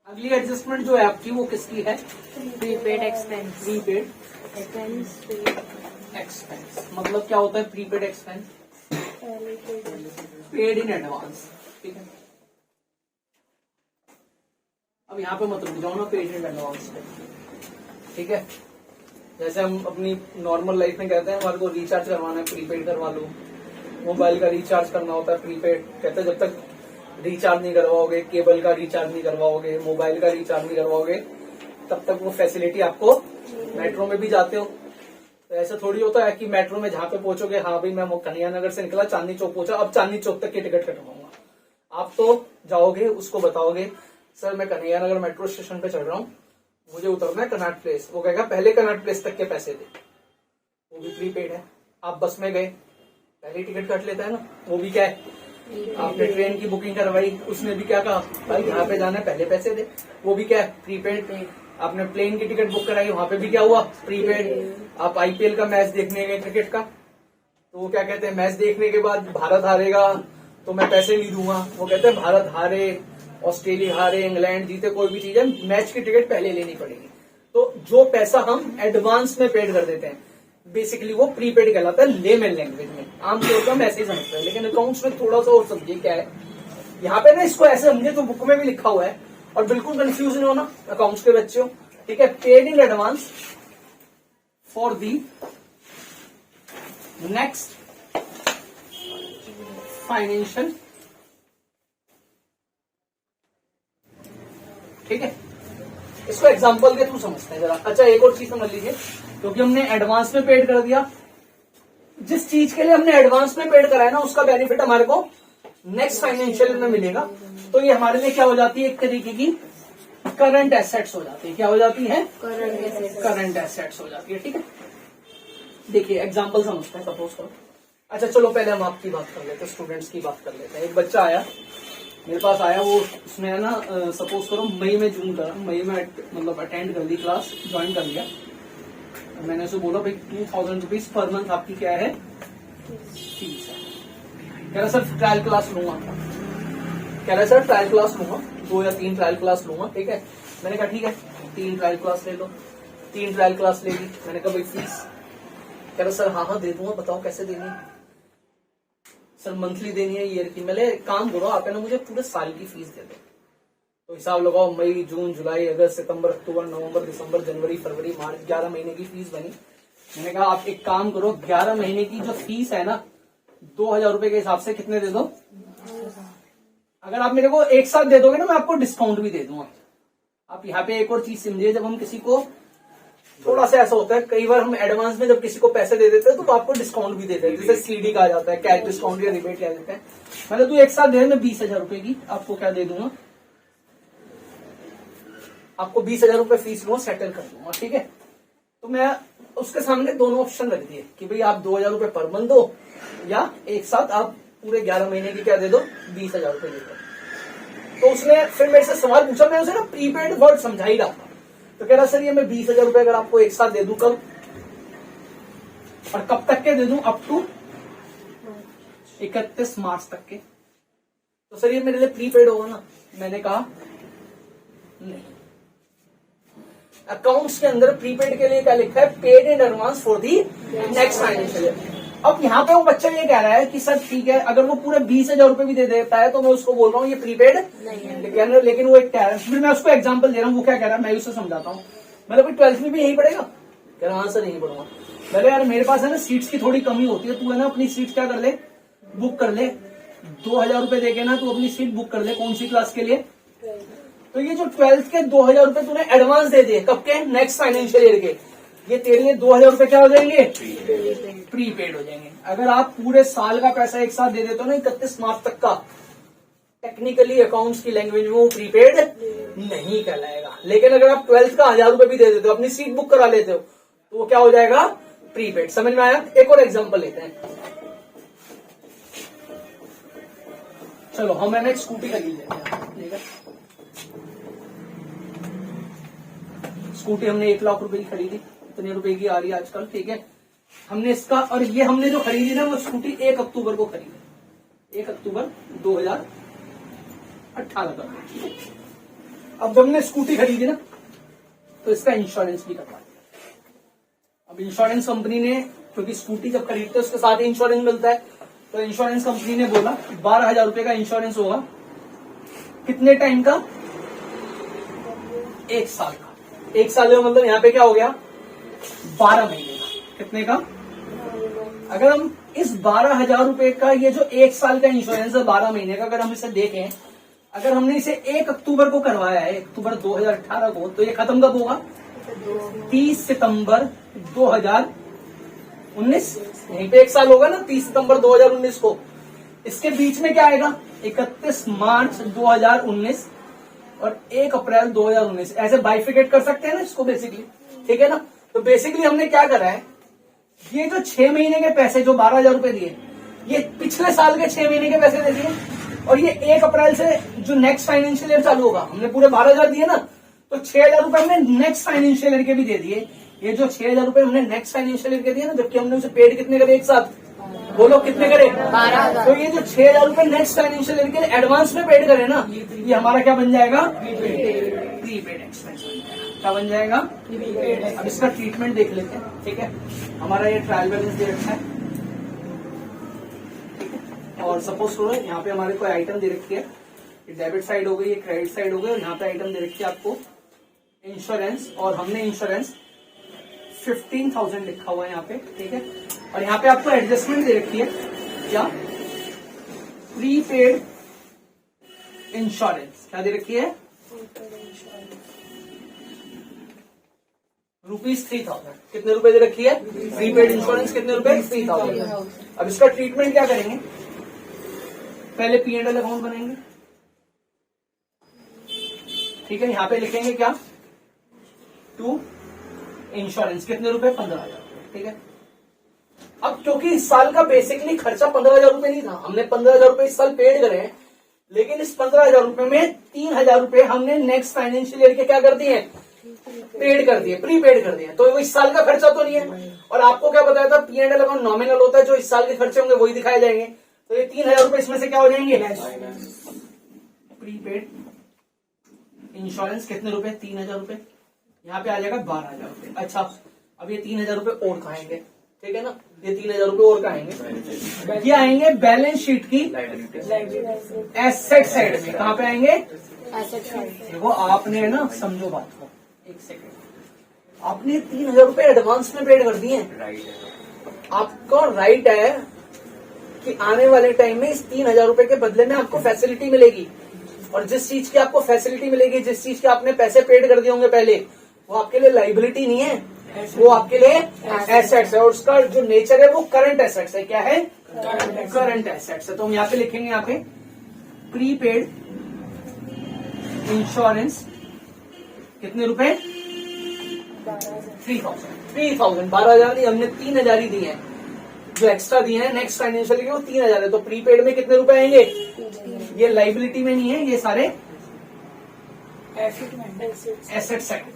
अगली एडजस्टमेंट जो है आपकी वो किसकी है? Prepaid expense. प्रीपेड एक्सपेंस मतलब क्या होता है prepaid expense? Paid in advance. ठीक है, अब यहाँ पे मत रुक जाओ ना, पेड इन एडवांस पे। ठीक है, जैसे हम अपनी नॉर्मल लाइफ में कहते हैं हमारे को रिचार्ज करवाना है, प्रीपेड करवा लो। मोबाइल का रिचार्ज करना होता है प्रीपेड, कहते हैं जब तक रिचार्ज नहीं करवाओगे, केबल का रिचार्ज नहीं करवाओगे, मोबाइल का रिचार्ज नहीं करवाओगे, तब तक वो फैसिलिटी आपको। मेट्रो में भी जाते हो तो ऐसा थोड़ी होता है कि मेट्रो में जहां पे पहुंचोगे, हाँ भाई मैं कन्हैया नगर से निकला, चांदनी चौक पहुंचा, अब चांदनी चौक तक की टिकट कटवाऊंगा। आप तो जाओगे, उसको बताओगे सर मैं कन्हैया नगर मेट्रो स्टेशन पे चढ़ रहा हूँ, मुझे उतरना है कनॉट प्लेस। वो कहेगा पहले कनॉट प्लेस तक के पैसे दे, वो भी प्रीपेड है। आप बस में गए, पहले टिकट काट लेता है ना, वो भी क्या है, आपने ट्रेन की बुकिंग करवाई, उसने भी क्या कहा भाई यहाँ पे जाना है पहले पैसे दे, वो भी क्या है प्रीपेड। आपने प्लेन की टिकट बुक कराई, वहां पे भी क्या हुआ प्रीपेड। आप आईपीएल का मैच देखने गए क्रिकेट का, तो वो क्या कहते हैं मैच देखने के बाद भारत हारेगा तो मैं पैसे नहीं दूंगा, वो कहते हैं भारत हारे, ऑस्ट्रेलिया हारे, इंग्लैंड जीते, कोई भी चीज है मैच की टिकट पहले लेनी पड़ेगी। तो जो पैसा हम एडवांस में पेड कर देते हैं बेसिकली वो प्रीपेड कहलाता है लेमन लैंग्वेज में। आमतौर पर हम ऐसे ही समझते हैं, लेकिन अकाउंट्स में थोड़ा सा और समझिए क्या है। यहाँ पे ना इसको ऐसे समझे तो बुक में भी लिखा हुआ है, और बिल्कुल कंफ्यूज नहीं होना अकाउंट्स के बच्चों। ठीक है, paid in advance for the next financial. ठीक है, इसको एग्जांपल के थ्रू समझते हैं जरा। अच्छा एक और चीज समझ लीजिए, क्योंकि हमने एडवांस में पेड कर दिया, जिस चीज के लिए हमने एडवांस में पेड कराया ना उसका बेनिफिट हमारे को नेक्स्ट फाइनेंशियल में मिलेगा। तो ये हमारे लिए क्या हो जाती है, एक तरीके की करंट एसेट्स हो जाती है। क्या हो जाती है? करंट एसेट्स हो जाती है। ठीक है, देखिए एग्जांपल समझते हैं, सपोज करो। अच्छा चलो पहले हम आपकी बात कर लेते हैं, स्टूडेंट्स की बात कर लेते हैं। एक बच्चा आया मेरे पास आया, वो उसने है ना सपोज करो मई में मतलब अटेंड कर ली क्लास, ज्वाइन कर लिया। मैंने उसे बोला भाई 2000 रुपीज पर मंथ आपकी क्या है फीस है। कह रहा सर ट्रायल क्लास लूंगा, कह रहा सर ट्रायल क्लास लूंगा, 2 या 3 ट्रायल क्लास लूंगा। ठीक है, मैंने कहा ठीक है 3 ट्रायल क्लास ले लो। 3 ट्रायल क्लास ले ली, मैंने कहा भाई फीस, कह रहा सर हाँ दे दूंगा, बताओ कैसे देनी है। सर मंथली देनी है, ईयर की। मैंने काम करो आप है ना मुझे पूरे साल की फीस दे दो। तो हिसाब लगाओ मई जून जुलाई अगस्त सितंबर अक्टूबर नवंबर दिसंबर जनवरी फरवरी मार्च 11 महीने की फीस बनी। मैंने कहा आप एक काम करो, 11 महीने की जो फीस है ना 2000 रुपए के हिसाब से कितने दे दो। अगर आप मेरे को एक साथ दे दोगे ना मैं आपको डिस्काउंट भी दे दूंगा। आप यहाँ पे एक और चीज समझिए, जब हम किसी को थोड़ा सा ऐसा होता है कई बार हम एडवांस में जब किसी को पैसे दे देते हैं तो आपको डिस्काउंट भी देते हैं, जैसे सीडी कहा जाता है, कैश डिस्काउंट या रिबेट कह देते हैं। मतलब तू एक साथ दे, मैं 20,000 रुपए की आपको क्या दे दूंगा, आपको 20,000 रुपए फीस लूंगा, सेटल कर दूंगा। ठीक है, तो मैं उसके सामने दोनों ऑप्शन रख दिए कि भाई आप 2,000 रुपए पर मंथ दो या एक साथ आप पूरे 11 महीने की क्या दे दो 20,000 रुपए दे दो। तो उसने फिर मेरे से सवाल पूछा, मैं उसे ना प्रीपेड वर्ड समझा ही रहा था। तो कह रहा सर ये मैं 20,000 रुपए अगर आपको एक साथ दे दूं कब, और कब तक के दे दूं, अप टू 31 मार्च तक के। तो सर ये मेरे लिए प्रीपेड होगा ना। मैंने कहा नहीं, अकाउंट्स के अंदर प्रीपेड के लिए क्या लिखा है, paid in advance for the next financial year. अब यहाँ पे वो बच्चा ये कह रहा है कि सर ठीक है अगर वो पूरे 20,000 रुपए भी दे देता है तो मैं उसको बोल रहा हूँ ये प्रीपेड नहीं, लेकिन वो एक कह रहा है, फिर मैं उसको एग्जांपल दे रहा हूँ, वो क्या कह रहा है मैं उसे समझाता हूँ। मतलब भाई 12th में भी यही पड़ेगा, कह रहा हाँ सर यही पढ़ूंगा। मैंने यार मेरे पास है ना सीट्स की थोड़ी कमी होती है, तू है ना अपनी सीट क्या कर ले, बुक कर ले, 2,000 रुपए देके ना तू अपनी सीट बुक कर ले। कौन सी क्लास के लिए? तो ये जो 12th के 2,000 रुपए तूने एडवांस दे दिए, कब के, नेक्स्ट फाइनेंशियल ईयर के, ये तेरे लिए 2,000 रुपए क्या हो जाएंगे, प्रीपेड हो जाएंगे। अगर आप पूरे साल का पैसा एक साथ दे देते हो ना 31 मार्च तक का, टेक्निकली अकाउंट्स की लैंग्वेज में वो प्रीपेड नहीं कहलाएगा। लेकिन अगर आप 12th का 1,000 रुपए भी दे देते हो, अपनी सीट बुक करा लेते हो, तो वो क्या हो जाएगा, प्रीपेड। समझ में आया? एक और एग्जांपल लेते हैं। चलो हम है ना एक स्कूटी खरीद लेते हैं। ठीक है, स्कूटी हमने 1 लाख रुपए की खरीदी, इतने रुपए की आ रही है आजकल। ठीक है, हमने इसका, और ये हमने जो खरीदी ना वो स्कूटी 1 अक्टूबर को खरीदी, 1 अक्टूबर 2018 का। अब जब हमने स्कूटी खरीदी ना तो इसका इंश्योरेंस भी करवा दिया। अब इंश्योरेंस कंपनी ने, क्योंकि स्कूटी जब खरीदते हैं उसके साथ ही इंश्योरेंस मिलता है, तो इंश्योरेंस कंपनी ने बोला 12,000 रुपए का इंश्योरेंस होगा। कितने टाइम का? 1 साल का। 1 साल का मतलब यहाँ पे क्या हो गया? 12 महीने का। कितने का? अगर हम इस 12,000 रुपए का, ये जो 1 साल का इंश्योरेंस है 12 महीने का, अगर हम इसे देखें, अगर हमने इसे 1 अक्टूबर को करवाया है, 1 अक्टूबर 2018 को, तो ये खत्म कब होगा? 30 सितंबर 2019। यहीं पे 1 साल होगा ना, 30 सितंबर 2019 को। इसके बीच में क्या आएगा? 31 मार्च 2019 और 1 अप्रैल 2019। ऐसे बाइफिकेट कर सकते हैं ना इसको बेसिकली, ठीक है ना। तो बेसिकली हमने क्या करा है, ये जो 6 महीने के पैसे जो 12,000 रुपए दिए, ये पिछले साल के 6 महीने के पैसे दे दिए, और ये 1 अप्रैल से जो नेक्स्ट फाइनेंशियल ईयर चालू होगा, हमने पूरे 12,000 दिए ना, तो 6,000 रुपए हमने नेक्स्ट फाइनेंशियल ईयर के भी दे दिए। ये जो 6,000 रुपए हमने नेक्स्ट फाइनेंशियल ईयर के दिए ना, जबकि हमने उसे पेड कितने करे एक साथ? बोलो कितने करे? 12,000। तो ये जो 6,000 रुपए नेक्स्ट फाइनेंशियल ईयर के लिए एडवांस में पेड करे ना, ये हमारा क्या बन जाएगा? प्रीपेड एक्सपेंस बन जाएगा। क्या बन जाएगा? अब इसका ट्रीटमेंट देख लेते हैं, ठीक है। हमारा ये ट्रायल बैलेंस दे रखा है, और सपोज करो यहाँ पे हमारे कोई आइटम दे रखी है, ये डेबिट साइड हो गई, ये क्रेडिट साइड हो गई, और यहाँ पे आइटम दे रखी है आपको इंश्योरेंस, और हमने इंश्योरेंस 15,000 लिखा हुआ है यहाँ पे, ठीक है। और यहाँ पे आपको एडजस्टमेंट दे रखी है क्या? Prepaid insurance. क्या दे रखी है? ₹3,000। कितने रुपए दे रखी है? प्रीपेड इंश्योरेंस कितने रुपए? 3,000। अब इसका ट्रीटमेंट क्या करेंगे? पहले P&L अकाउंट बनाएंगे, ठीक है। यहाँ पे लिखेंगे क्या? टू इंश्योरेंस कितने रुपए? 15,000, ठीक है। अब क्योंकि इस साल का बेसिकली खर्चा 15,000 रुपए नहीं था, हमने 15,000 रुपए इस साल पेड करे हैं, लेकिन इस 15,000 रुपए में 3,000 रुपए हमने नेक्स्ट फाइनेंशियल ईयर के क्या कर दिए? पेड कर दिए, प्रीपेड कर दिए। तो वो इस साल का खर्चा तो नहीं है। और आपको क्या बताया था? P&L अकाउंट नॉमिनल होता है, जो इस साल के खर्चे होंगे वही दिखाए जाएंगे। तो ये 3,000 रुपए इसमें से क्या हो जाएंगे? प्रीपेड इंश्योरेंस कितने रुपए? 3,000 रुपए। यहाँ पे आ जाएगा 12,000 रुपए। अच्छा, अब ये 3,000 रुपए और कहाएंगे, ठीक है ना। ये 3,000 रुपए और कहाएंगे, ये आएंगे बैलेंस शीट की एसेट साइड में। कहाँ पे आएंगे? Asset side. देखो आपने ना, समझो बात को, एक सेकेंड, आपने 3,000 रुपए एडवांस में पेड कर दिए। आपका राइट है कि आने वाले टाइम में इस 3,000 रुपए के बदले में आपको फैसिलिटी मिलेगी, और जिस चीज की आपको फैसिलिटी मिलेगी, जिस चीज के आपने पैसे पेड कर दिए होंगे पहले, वो आपके लिए लाइबिलिटी नहीं है, वो आपके लिए एसेट्स है। और उसका जो नेचर है वो करंट एसेट्स है। क्या है? करंट एसेट्स है। तो हम यहाँ पे लिखेंगे, यहाँ पे प्रीपेड इंश्योरेंस कितने रुपए? 3,000। 12,000 नहीं, हमने 3,000 ही दिए हैं। जो एक्स्ट्रा दिए हैं नेक्स्ट फाइनेंशियल के वो 3,000 है। तो प्रीपेड में कितने रुपए आएंगे? ये लाइबिलिटी में नहीं है, ये सारे एसेट साइड में।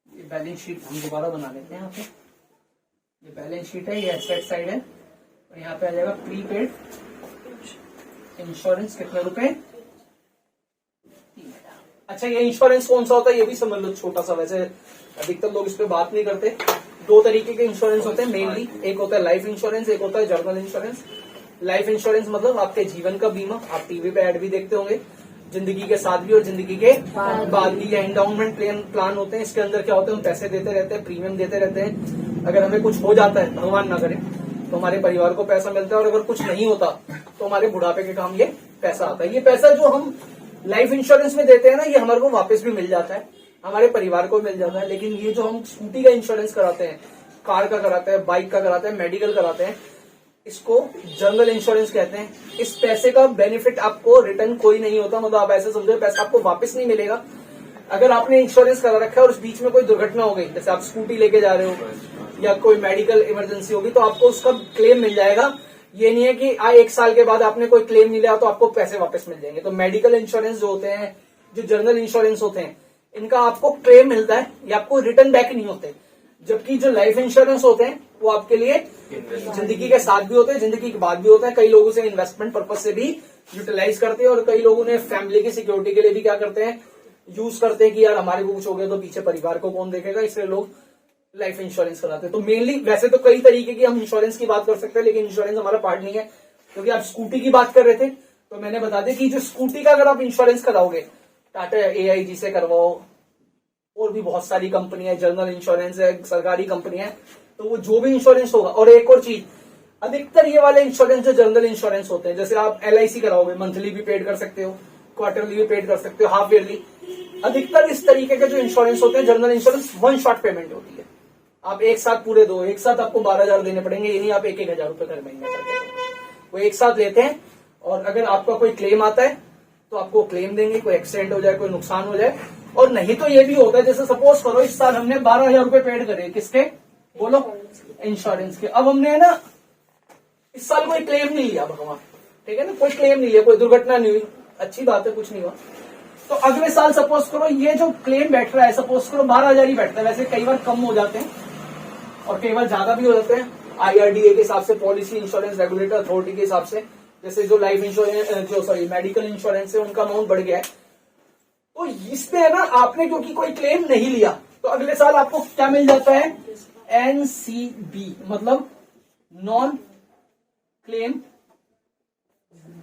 ये बैलेंस शीट हम दोबारा बना लेते हैं। यहाँ पे ये बैलेंस शीट है, ये एसेट साइड है, और यहाँ पे आ जाएगा प्रीपेड इंश्योरेंस कितने रुपए? 3,000। अच्छा, ये इंश्योरेंस कौन सा होता है ये भी समझ लो, छोटा सा। वैसे अधिकतर लोग इस पे बात नहीं करते। 2 तरीके के इंश्योरेंस होते हैं मेनली। एक होता है लाइफ इंश्योरेंस, एक होता है जर्नल इंश्योरेंस। लाइफ इंश्योरेंस मतलब आपके जीवन का बीमा। आप टीवी पे ऐड भी देखते होंगे, जिंदगी के साथ भी और जिंदगी के बाद भी। या एंडाउमेंट प्लान होते हैं। इसके अंदर क्या होता है? हम पैसे देते रहते हैं, प्रीमियम देते रहते हैं। अगर हमें कुछ हो जाता है, भगवान ना करे, तो हमारे परिवार को पैसा मिलता है, और अगर कुछ नहीं होता तो हमारे बुढ़ापे के काम ये पैसा आता है। ये पैसा जो हम लाइफ इंश्योरेंस में देते हैं ना, ये हमारे को वापस भी मिल जाता है, हमारे परिवार को मिल जाता है। लेकिन ये जो हम स्कूटी का इंश्योरेंस कराते हैं, कार का कराते हैं, बाइक का कराते हैं, मेडिकल कराते हैं, इसको जनरल इंश्योरेंस कहते हैं। इस पैसे का बेनिफिट आपको रिटर्न कोई नहीं होता। मतलब आप ऐसे समझो, पैसा आपको वापस नहीं मिलेगा। अगर आपने इंश्योरेंस करा रखा है और उस बीच में कोई दुर्घटना हो गई, जैसे आप स्कूटी लेके जा रहे हो या कोई मेडिकल इमरजेंसी होगी, तो आपको उसका क्लेम मिल जाएगा। ये नहीं है कि 1 साल के बाद आपने कोई क्लेम नहीं लिया तो आपको पैसे वापस मिल जाएंगे। तो मेडिकल इंश्योरेंस जो होते हैं, जो जनरल इंश्योरेंस होते हैं, इनका आपको क्लेम मिलता है, ये आपको रिटर्न बैक नहीं होते। जबकि जो लाइफ इंश्योरेंस होते हैं वो आपके लिए जिंदगी के साथ भी होते हैं, जिंदगी के बाद भी होते हैं। कई लोग उसे इन्वेस्टमेंट पर्पज से भी यूटिलाइज करते हैं, और कई लोग उन्हें फैमिली की सिक्योरिटी के लिए भी क्या करते हैं, यूज करते हैं कि यार हमारे को कुछ हो गया तो पीछे परिवार को कौन देखेगा, इसलिए लोग लाइफ इंश्योरेंस कराते हैं। तो मेनली वैसे तो कई तरीके की हम इंश्योरेंस की बात कर सकते हैं, लेकिन इंश्योरेंस हमारा पार्ट नहीं है। क्योंकि आप स्कूटी की बात कर रहे थे, तो मैंने बता दिया कि जो स्कूटी का अगर आप इंश्योरेंस कराओगे, टाटा AIG से करवाओ, और भी बहुत सारी कंपनी है, जनरल इंश्योरेंस है, सरकारी कंपनी है, तो वो जो भी इंश्योरेंस होगा। और एक और चीज, अधिकतर ये वाले इंश्योरेंस जो जनरल इंश्योरेंस होते हैं, जैसे आप LIC कराओगे, मंथली भी पेड कर सकते हो, क्वार्टरली भी पेड कर सकते हो, हाफ ईयरली। अधिकतर इस तरीके के जो इंश्योरेंस होते हैं general insurance, one shot payment होती है। आप एक साथ पूरे दो, एक साथ आपको 12,000 देने पड़ेंगे, ये नहीं आप 1,000 रुपए हर महीने करके, वो एक साथ लेते हैं। और अगर आपका कोई क्लेम आता है तो आपको क्लेम देंगे, कोई एक्सीडेंट हो जाए, कोई नुकसान हो जाए। और नहीं तो ये भी होता है, जैसे सपोज करो इस साल हमने 12,000 रुपए पेड करे, किसके बोलो, इंश्योरेंस के। अब हमने ना इस साल कोई क्लेम नहीं लिया भगवान, ठीक है ना, कोई क्लेम नहीं लिया, कोई दुर्घटना नहीं हुई, अच्छी बात है, कुछ नहीं हुआ। तो अगले साल सपोज करो ये जो क्लेम बैठ रहा है, सपोज करो 12,000 ही बैठता है, वैसे कई बार कम हो जाते हैं और कई बार ज्यादा भी हो जाते हैं, IRDA के हिसाब से, पॉलिसी इंश्योरेंस रेगुलेटर अथॉरिटी के हिसाब से। जैसे जो लाइफ इंश्योरेंस मेडिकल इंश्योरेंस है, उनका अमाउंट बढ़ गया है। तो इसमें है ना, आपने क्योंकि कोई क्लेम नहीं लिया, तो अगले साल आपको क्या मिल जाता है, NCB, मतलब नॉन क्लेम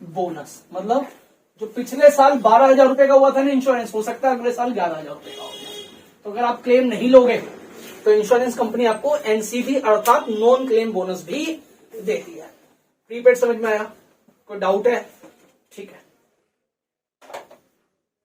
बोनस। मतलब जो पिछले साल 12,000 रुपए का हुआ था ना इंश्योरेंस, हो सकता है अगले साल 11,000 रुपए का हो जाए। तो अगर आप क्लेम नहीं लोगे तो इंश्योरेंस कंपनी आपको NCB अर्थात नॉन क्लेम बोनस भी देती है। प्रीपेड समझ में आया? कोई डाउट है? ठीक है।